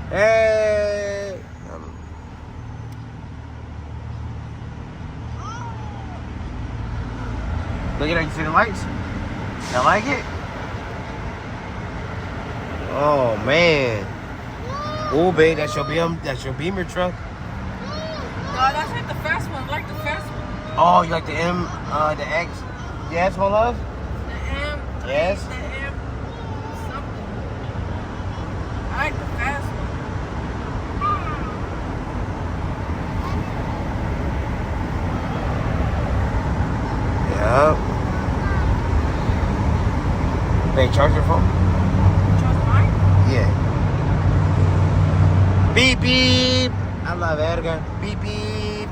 Hey. Look at that. You see the lights? You like it? Oh man. Oh, babe, that's your Beamer truck. No, that's like the fast one. I like the fast one. Oh, you like the M, the X? Yes, my love? The M. Yes. The M. Something. I like the fast one. Yep. Babe, charge your phone? Trust mine? Yeah. Beep beep. I love Edgar. Beep beep.